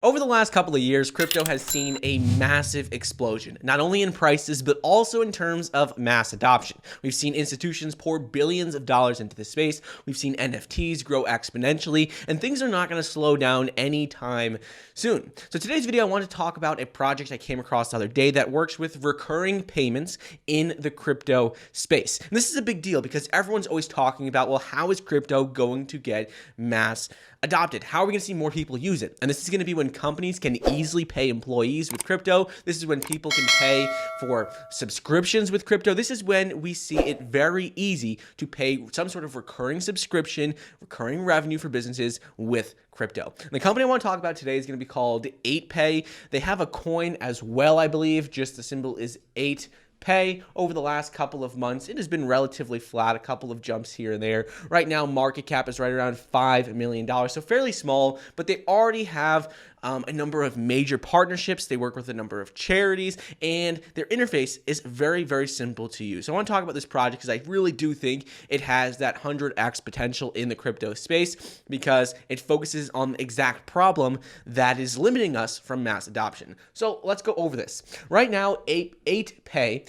Over the last couple of years, crypto has seen a massive explosion, not only in prices, but also in terms of mass adoption. We've seen institutions pour billions of dollars into the space. We've seen NFTs grow exponentially, and things are not going to slow down anytime soon. So today's video, I want to talk about a project I came across the other day that works with recurring payments in the crypto space. And this is a big deal because everyone's always talking about, well, how is crypto going to get mass adopted? How are we going to see more people use it? And this is going to be when companies can easily pay employees with crypto. This is when people can pay for subscriptions with crypto. This is when we see it very easy to pay some sort of recurring subscription, recurring revenue for businesses with crypto. And the company I want to talk about today is going to be called 8Pay. They have a coin as well, I believe. Just the symbol is 8Pay. Over the last couple of months, it has been relatively flat, a couple of jumps here and there. Right now, market cap is right around $5 million, so fairly small, but they already have a number of major partnerships. They work with a number of charities, and their interface is very, very simple to use. So I want to talk about this project because I really do think it has that 100x potential in the crypto space because it focuses on the exact problem that is limiting us from mass adoption. So let's go over this. Right now, 8Pay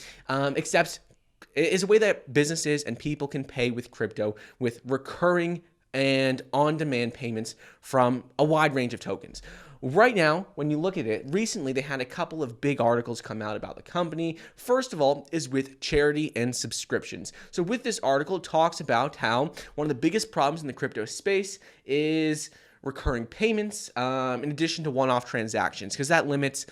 is a way that businesses and people can pay with crypto with recurring and on-demand payments from a wide range of tokens. Right now, when you look at it, recently they had a couple of big articles come out about the company. First of all is with charity and subscriptions. So with this article, it talks about how one of the biggest problems in the crypto space is recurring payments in addition to one-off transactions because that limits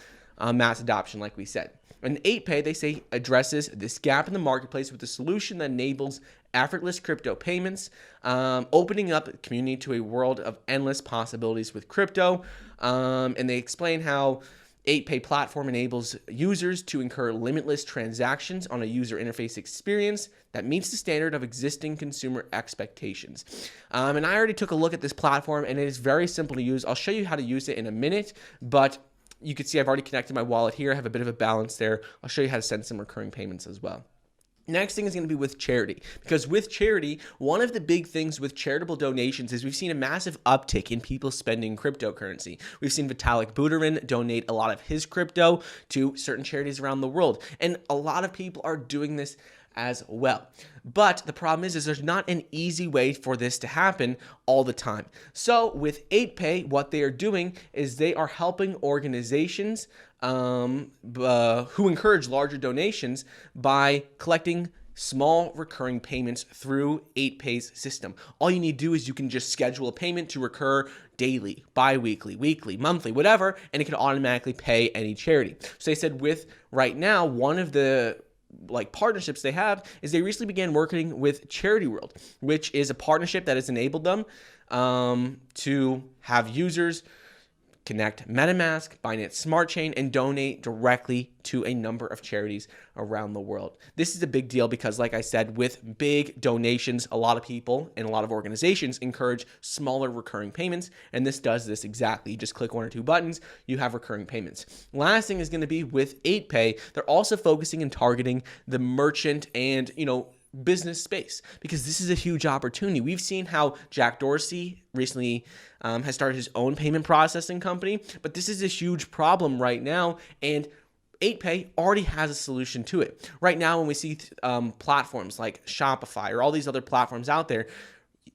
mass adoption, like we said. And 8Pay, they say, addresses this gap in the marketplace with a solution that enables effortless crypto payments, opening up the community to a world of endless possibilities with crypto. And they explain how 8Pay platform enables users to incur limitless transactions on a user interface experience that meets the standard of existing consumer expectations. And I already took a look at this platform, and it is very simple to use. I'll show you how to use it in a minute, but you can see I've already connected my wallet here. I have a bit of a balance there. I'll show you how to send some recurring payments as well. Next thing is going to be with charity, because with charity, one of the big things with charitable donations is we've seen a massive uptick in people spending cryptocurrency. We've seen Vitalik Buterin donate a lot of his crypto to certain charities around the world, and a lot of people are doing this as well. But the problem is there's not an easy way for this to happen all the time. So with 8Pay, what they are doing is they are helping organizations who encourage larger donations by collecting small recurring payments through 8Pay's system. All you need to do is you can just schedule a payment to recur daily, bi-weekly, weekly, monthly, whatever, and it can automatically pay any charity. So they said with right now, one of the partnerships they have is they recently began working with Charity World, which is a partnership that has enabled them to have users connect MetaMask, Binance Smart Chain, and donate directly to a number of charities around the world. This is a big deal because, like I said, with big donations, a lot of people and a lot of organizations encourage smaller recurring payments, and this does this exactly. You just click one or two buttons, you have recurring payments. Last thing is going to be with 8Pay. They're also focusing and targeting the merchant and, business space because this is a huge opportunity. We've seen how Jack Dorsey recently has started his own payment processing company, but this is a huge problem right now, and 8Pay already has a solution to it. Right now, when we see platforms like Shopify or all these other platforms out there,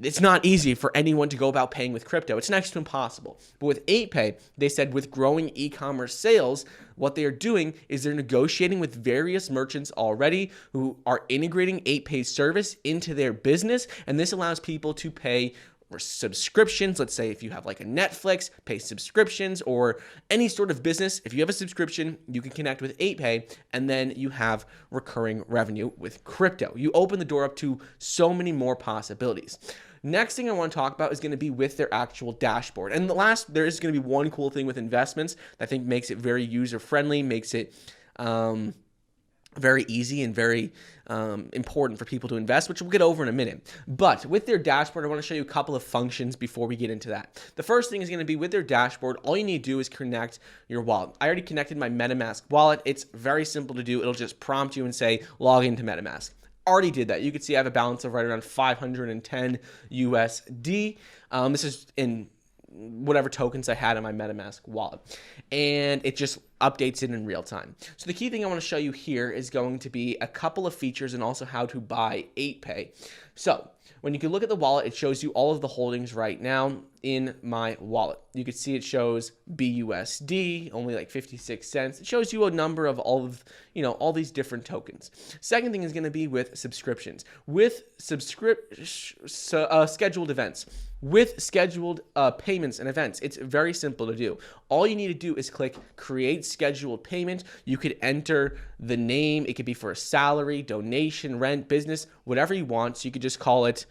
it's not easy for anyone to go about paying with crypto. It's next to impossible. But with 8Pay, they said with growing e-commerce sales, what they are doing is they're negotiating with various merchants already who are integrating 8Pay's service into their business, and this allows people to pay subscriptions. Let's say if you have like a Netflix, pay subscriptions, or any sort of business. If you have a subscription, you can connect with 8Pay, and then you have recurring revenue with crypto. You open the door up to so many more possibilities. Next thing I want to talk about is going to be with their actual dashboard. And there is going to be one cool thing with investments that I think makes it very user-friendly, makes it very easy and very important for people to invest, which we'll get over in a minute. But with their dashboard, I want to show you a couple of functions before we get into that. The first thing is going to be with their dashboard, all you need to do is connect your wallet. I already connected my MetaMask wallet. It's very simple to do. It'll just prompt you and say, log into MetaMask. Already did that. You can see I have a balance of right around 510 USD. This is in whatever tokens I had in my MetaMask wallet. And it just updates it in real time. So the key thing I want to show you here is going to be a couple of features and also how to buy 8Pay. So when you can look at the wallet, it shows you all of the holdings right now in my wallet. You can see it shows BUSD, only like 56 cents. It shows you a number of all these different tokens. Second thing is going to be with subscriptions. With scheduled events. With scheduled payments and events, it's very simple to do. All you need to do is click create scheduled payment. You could enter the name. It could be for a salary, donation, rent, business, whatever you want. So you could just call it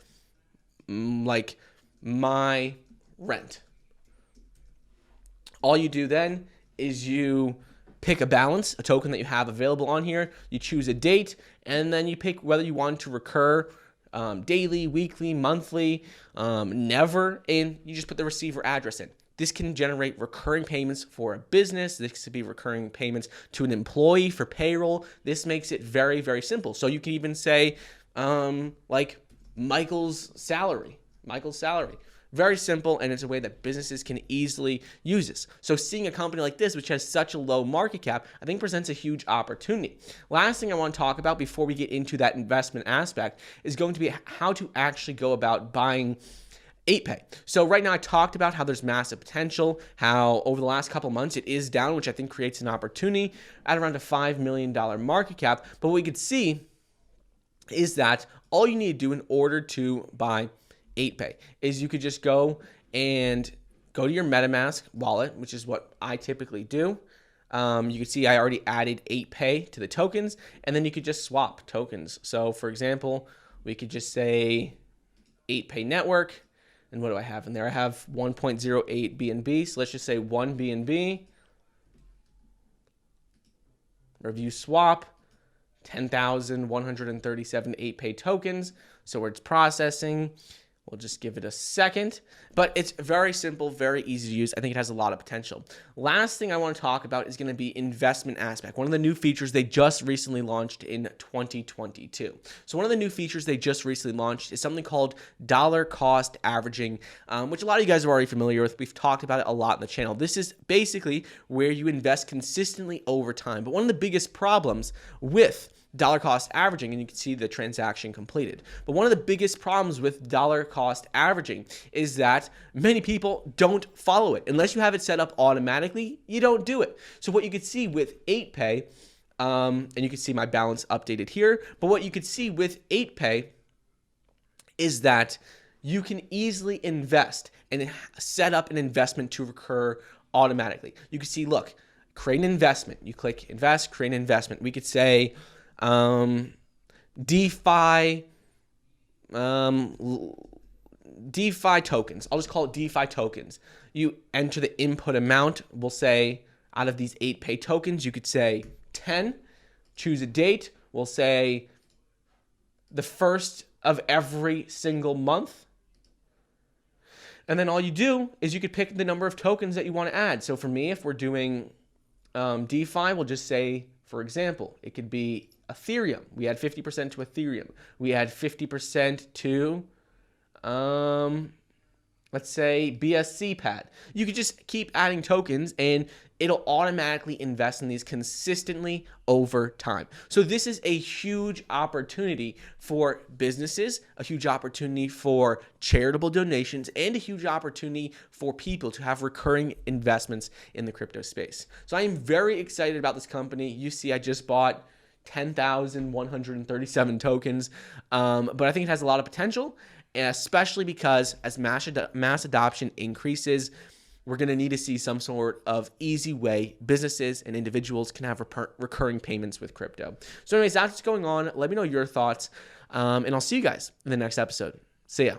like my rent. All you do then is you pick a balance, a token that you have available on here. You choose a date, and then you pick whether you want to recur daily, weekly, monthly, never, and you just put the receiver address in. This can generate recurring payments for a business. This could be recurring payments to an employee for payroll. This makes it very, very simple. So you can even say like Michael's salary. Very simple, and it's a way that businesses can easily use this. So seeing a company like this, which has such a low market cap, I think presents a huge opportunity. Last thing I want to talk about before we get into that investment aspect is going to be how to actually go about buying 8Pay. So right now I talked about how there's massive potential, how over the last couple months it is down, which I think creates an opportunity at around a $5 million market cap. But what we could see is that all you need to do in order to buy 8Pay is you could just go to your MetaMask wallet, which is what I typically do. You can see I already added 8Pay to the tokens, and then you could just swap tokens. So for example, we could just say 8Pay network. And what do I have in there? I have 1.08 BNB. So let's just say 1 BNB. Review swap. 10,137 8Pay tokens. So where it's processing. We'll just give it a second, but it's very simple, very easy to use. I think it has a lot of potential. Last thing I want to talk about is going to be investment aspect. One of the new features they just recently launched in 2022. So one of the new features they just recently launched is something called dollar cost averaging, which a lot of you guys are already familiar with. We've talked about it a lot in the channel. This is basically where you invest consistently over time. But one of the biggest problems with dollar cost averaging, and you can see the transaction completed. But one of the biggest problems with dollar cost averaging is that many people don't follow it. Unless you have it set up automatically, you don't do it. So what you could see with 8Pay, and you can see my balance updated here, but what you could see with 8Pay is that you can easily invest and set up an investment to recur automatically. You can see, look, create an investment. You click invest, create an investment. We could say DeFi tokens. I'll just call it DeFi tokens. You enter the input amount. We'll say out of these 8Pay tokens, you could say 10. Choose a date. We'll say the first of every single month. And then all you do is you could pick the number of tokens that you want to add. So for me, if we're doing DeFi, we'll just say, for example, it could be Ethereum. We add 50% to Ethereum. We add 50% to, let's say, BSC pad. You could just keep adding tokens and it'll automatically invest in these consistently over time. So this is a huge opportunity for businesses, a huge opportunity for charitable donations, and a huge opportunity for people to have recurring investments in the crypto space. So I am very excited about this company. You see, I just bought 10,137 tokens, but I think it has a lot of potential, especially because as mass adoption increases, we're going to need to see some sort of easy way businesses and individuals can have recurring payments with crypto. So anyways, that's what's going on. Let me know your thoughts, and I'll see you guys in the next episode. See ya.